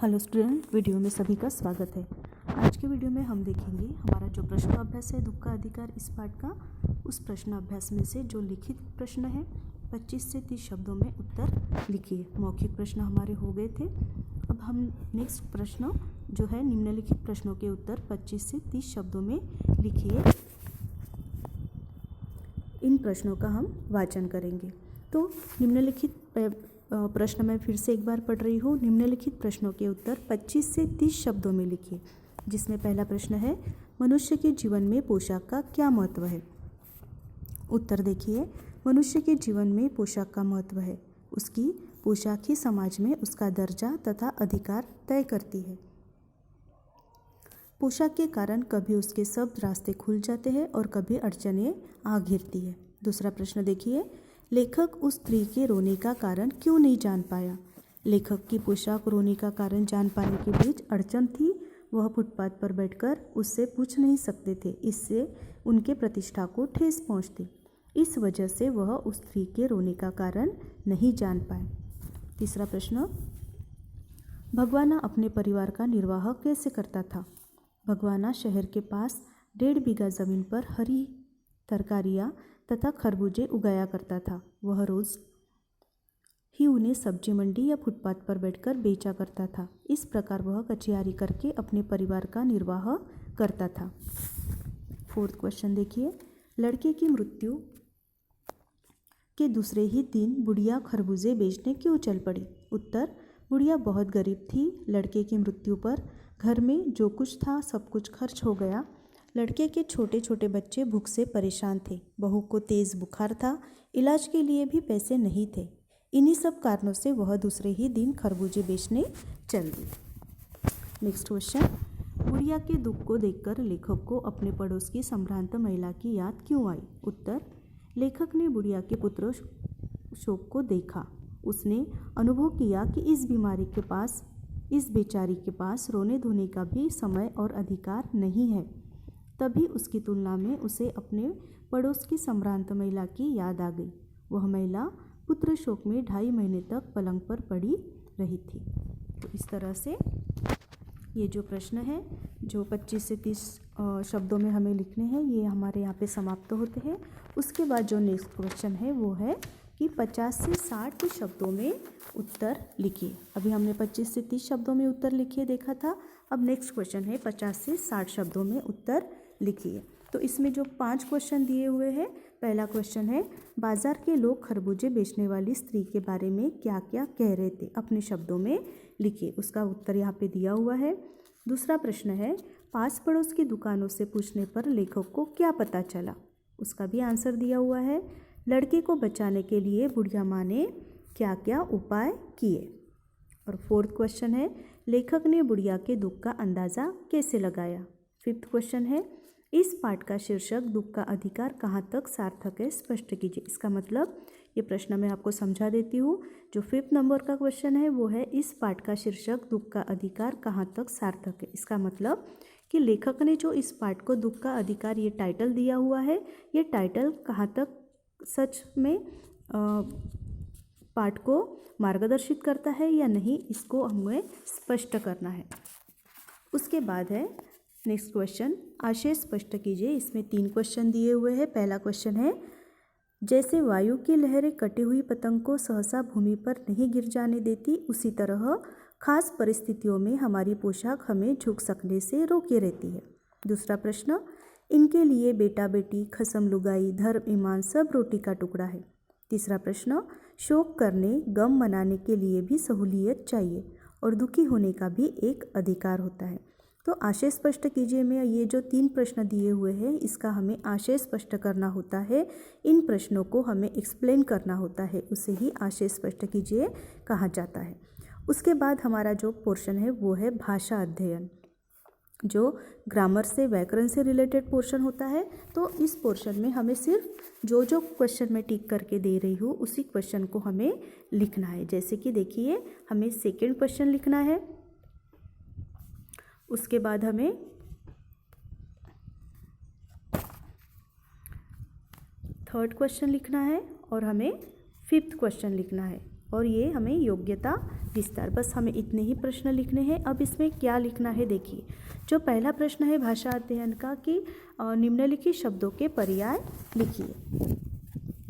Hello student, video में सभी का स्वागत है। आज के वीडियो में हम देखेंगे हमारा जो प्रश्न अभ्यास है दुख का अधिकार इस पाठ का, उस प्रश्न अभ्यास में से जो लिखित प्रश्न है 25 से 30 शब्दों में उत्तर लिखिए। मौखिक प्रश्न हमारे हो गए थे। अब हम नेक्स्ट प्रश्न जो है निम्नलिखित प्रश्नों के उत्तर 25 से 30 शब्दों में लिखिए। इन प्रश्नों का हम वाचन करेंगे। तो निम्नलिखित प्रश्न मैं फिर से एक बार पढ़ रही हूँ। निम्नलिखित प्रश्नों के उत्तर 25 से 30 शब्दों में लिखिए, जिसमें पहला प्रश्न है मनुष्य के जीवन में पोशाक का क्या महत्व है। उत्तर देखिए, मनुष्य के जीवन में पोशाक का महत्व है। उसकी पोशाक ही समाज में उसका दर्जा तथा अधिकार तय करती है। पोशाक के कारण कभी उसके सब रास्ते खुल जाते हैं और कभी अड़चनें आ घिरती है। दूसरा प्रश्न देखिए, लेखक उस स्त्री के रोने का कारण क्यों नहीं जान पाया। लेखक की पोशाक रोने का कारण जान पाने के बीच अड़चन थी। वह फुटपाथ पर बैठकर उससे पूछ नहीं सकते थे, इससे उनके प्रतिष्ठा को ठेस पहुंचती। इस वजह से वह उस स्त्री के रोने का कारण नहीं जान पाए। तीसरा प्रश्न, भगवाना अपने परिवार का निर्वाह कैसे करता था। भगवाना शहर के पास 1.5 बीघा ज़मीन पर हरी तरकारियाँ तथा खरबूजे उगाया करता था। वह रोज़ ही उन्हें सब्जी मंडी या फुटपाथ पर बैठकर बेचा करता था। इस प्रकार वह कचियारी करके अपने परिवार का निर्वाह करता था। फोर्थ क्वेश्चन देखिए, लड़के की मृत्यु के दूसरे ही दिन बुढ़िया खरबूजे बेचने क्यों चल पड़ी। उत्तर, बुढ़िया बहुत गरीब थी। लड़के की मृत्यु पर घर में जो कुछ था सब कुछ खर्च हो गया। लड़के के छोटे छोटे बच्चे भूख से परेशान थे। बहू को तेज़ बुखार था। इलाज के लिए भी पैसे नहीं थे। इन्हीं सब कारणों से वह दूसरे ही दिन खरबूजे बेचने चल दी। नेक्स्ट क्वेश्चन, बुढ़िया के दुख को देखकर लेखक को अपने पड़ोस की संभ्रांत महिला की याद क्यों आई। उत्तर, लेखक ने बुढ़िया के पुत्र शोक को देखा। उसने अनुभव किया कि इस बेचारी के पास रोने धोने का भी समय और अधिकार नहीं है। तभी उसकी तुलना में उसे अपने पड़ोस की संभ्रांत महिला की याद आ गई। वह महिला पुत्र शोक में 2.5 महीने तक पलंग पर पड़ी रही थी। तो इस तरह से ये जो प्रश्न है जो 25 से 30 शब्दों में हमें लिखने हैं, ये हमारे यहाँ पे समाप्त होते हैं। उसके बाद जो नेक्स्ट क्वेश्चन है वो है कि 50 से 60 शब्दों में उत्तर लिखिए। अभी हमने 25 से 30 शब्दों में उत्तर लिखिए देखा था। अब नेक्स्ट क्वेश्चन है 50 से 60 शब्दों में उत्तर लिखिए। तो इसमें जो 5 क्वेश्चन दिए हुए हैं, पहला क्वेश्चन है बाजार के लोग खरबूजे बेचने वाली स्त्री के बारे में क्या क्या कह रहे थे, अपने शब्दों में लिखिए। उसका उत्तर यहाँ पे दिया हुआ है। दूसरा प्रश्न है पास पड़ोस की दुकानों से पूछने पर लेखक को क्या पता चला, उसका भी आंसर दिया हुआ है। लड़के को बचाने के लिए बुढ़िया माँ ने क्या क्या उपाय किए। और फोर्थ क्वेश्चन है लेखक ने बुढ़िया के दुख का अंदाज़ा कैसे लगाया। फिफ्थ क्वेश्चन है इस पाठ का शीर्षक दुख का अधिकार कहाँ तक सार्थक है, स्पष्ट कीजिए। इसका मतलब ये प्रश्न मैं आपको समझा देती हूँ। जो 5th नंबर का क्वेश्चन है वो है इस पाठ का शीर्षक दुख का अधिकार कहाँ तक सार्थक है। इसका मतलब कि लेखक ने जो इस पाठ को दुख का अधिकार ये टाइटल दिया हुआ है, ये टाइटल कहाँ तक सच में पाठ को मार्गदर्शित करता है या नहीं, इसको हमें स्पष्ट करना है। उसके बाद है नेक्स्ट क्वेश्चन, आशय स्पष्ट कीजिए। इसमें 3 क्वेश्चन दिए हुए हैं। पहला क्वेश्चन है जैसे वायु की लहरें कटी हुई पतंग को सहसा भूमि पर नहीं गिर जाने देती, उसी तरह खास परिस्थितियों में हमारी पोशाक हमें झुक सकने से रोके रहती है। दूसरा प्रश्न, इनके लिए बेटा बेटी खसम लुगाई धर्म ईमान सब रोटी का टुकड़ा है। तीसरा प्रश्न, शोक करने गम मनाने के लिए भी सहूलियत चाहिए और दुखी होने का भी एक अधिकार होता है। तो आशय स्पष्ट कीजिए में ये जो 3 प्रश्न दिए हुए हैं, इसका हमें आशय स्पष्ट करना होता है। इन प्रश्नों को हमें एक्सप्लेन करना होता है, उसे ही आशय स्पष्ट कीजिए कहा जाता है। उसके बाद हमारा जो पोर्शन है वो है भाषा अध्ययन, जो ग्रामर से व्याकरण से रिलेटेड पोर्शन होता है। तो इस पोर्शन में हमें सिर्फ जो जो क्वेश्चन मैं टिक करके दे रही हूँ उसी क्वेश्चन को हमें लिखना है। जैसे कि देखिए, हमें सेकंड क्वेश्चन लिखना है, उसके बाद हमें थर्ड क्वेश्चन लिखना है और हमें 5th क्वेश्चन लिखना है। और ये हमें योग्यता विस्तार, बस हमें इतने ही प्रश्न लिखने हैं। अब इसमें क्या लिखना है देखिए, जो पहला प्रश्न है भाषा अध्ययन का कि निम्नलिखित शब्दों के पर्याय लिखिए।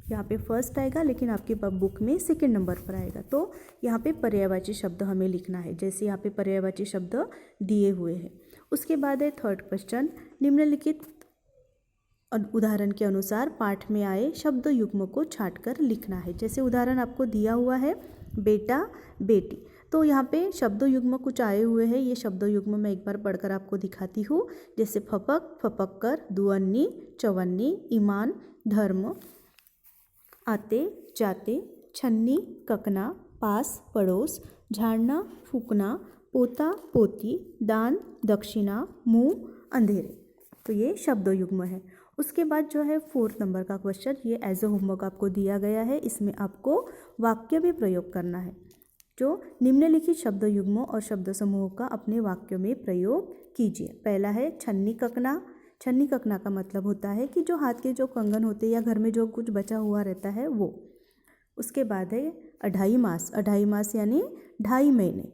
यहाँ पे फर्स्ट आएगा, लेकिन आपकी बुक में सेकंड नंबर पर आएगा। तो यहाँ पे पर्यायवाची शब्द हमें लिखना है, जैसे यहाँ पे पर्यायवाची शब्द दिए हुए हैं। उसके बाद है थर्ड क्वेश्चन, निम्नलिखित उदाहरण के अनुसार पाठ में आए शब्द युग्म को छांटकर लिखना है। जैसे उदाहरण आपको दिया हुआ है बेटा बेटी, तो यहाँ पे शब्द युग्म कुछ आए हुए हैं। ये शब्द युग्म मैं एक बार पढ़कर आपको दिखाती हूँ। जैसे फपक, फपक्कर, दुअन्नी, चवन्नी, ईमान, धर्म, आते जाते, छन्नी, ककना, पास पड़ोस, झाड़ना फूकना, पोता पोती, दान दक्षिणा, मुँह अंधेरे। तो ये शब्द युग्म है। उसके बाद जो है फोर्थ नंबर का क्वेश्चन, ये एज ए होमवर्क आपको दिया गया है। इसमें आपको वाक्य भी प्रयोग करना है। जो निम्नलिखित शब्द युग्मों और शब्द समूहों का अपने वाक्यों में प्रयोग कीजिए। पहला है छन्नी ककना। छन्नी ककना का मतलब होता है कि जो हाथ के जो कंगन होते हैं या घर में जो कुछ बचा हुआ रहता है वो। उसके बाद है अढ़ाई मास। अढ़ाई मास यानी 2.5 महीने।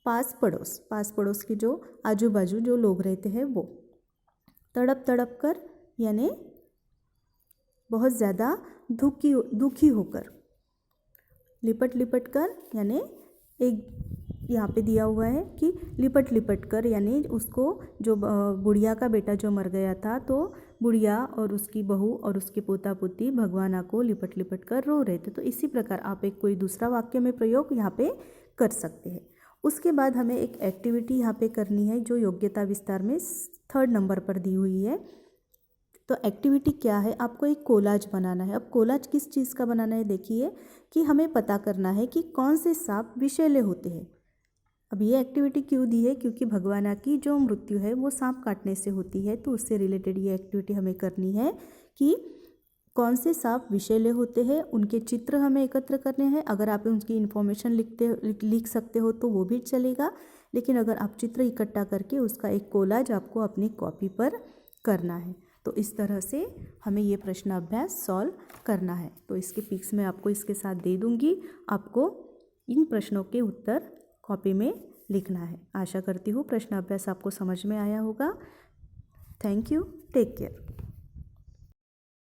पास पड़ोस के जो आजू बाजू जो लोग रहते हैं वो। तड़प तड़प कर यानी बहुत ज़्यादा दुखी होकर। लिपट लिपट कर यानी एक यहाँ पे दिया हुआ है कि लिपट लिपट कर, यानी उसको जो बुढ़िया का बेटा जो मर गया था, तो बुढ़िया और उसकी बहू और उसके पोता पोती भगवाना को लिपट लिपट कर रो रहे थे। तो इसी प्रकार आप एक कोई दूसरा वाक्य में प्रयोग यहाँ पे कर सकते हैं। उसके बाद हमें एक एक्टिविटी यहाँ पे करनी है जो योग्यता विस्तार में 3rd नंबर पर दी हुई है। तो एक्टिविटी क्या है, आपको एक कोलाज बनाना है। अब कोलाज किस चीज़ का बनाना है देखिए, कि हमें पता करना है कि कौन से सांप विषैले होते हैं। अब ये एक्टिविटी क्यों दी है, क्योंकि भगवाना की जो मृत्यु है वो सांप काटने से होती है। तो उससे रिलेटेड ये एक्टिविटी हमें करनी है कि कौन से सांप विषैले होते हैं, उनके चित्र हमें एकत्र करने हैं। अगर आप उनकी इन्फॉर्मेशन लिख सकते हो तो वो भी चलेगा, लेकिन अगर आप चित्र इकट्ठा करके उसका एक कोलाज आपको अपनी कॉपी पर करना है। तो इस तरह से हमें ये प्रश्न अभ्यास सॉल्व करना है। तो इसके पिक्स मैं आपको इसके साथ दे दूँगी, आपको इन प्रश्नों के उत्तर कॉपी में लिखना है। आशा करती हूँ प्रश्न अभ्यास आपको समझ में आया होगा। Thank you, take care.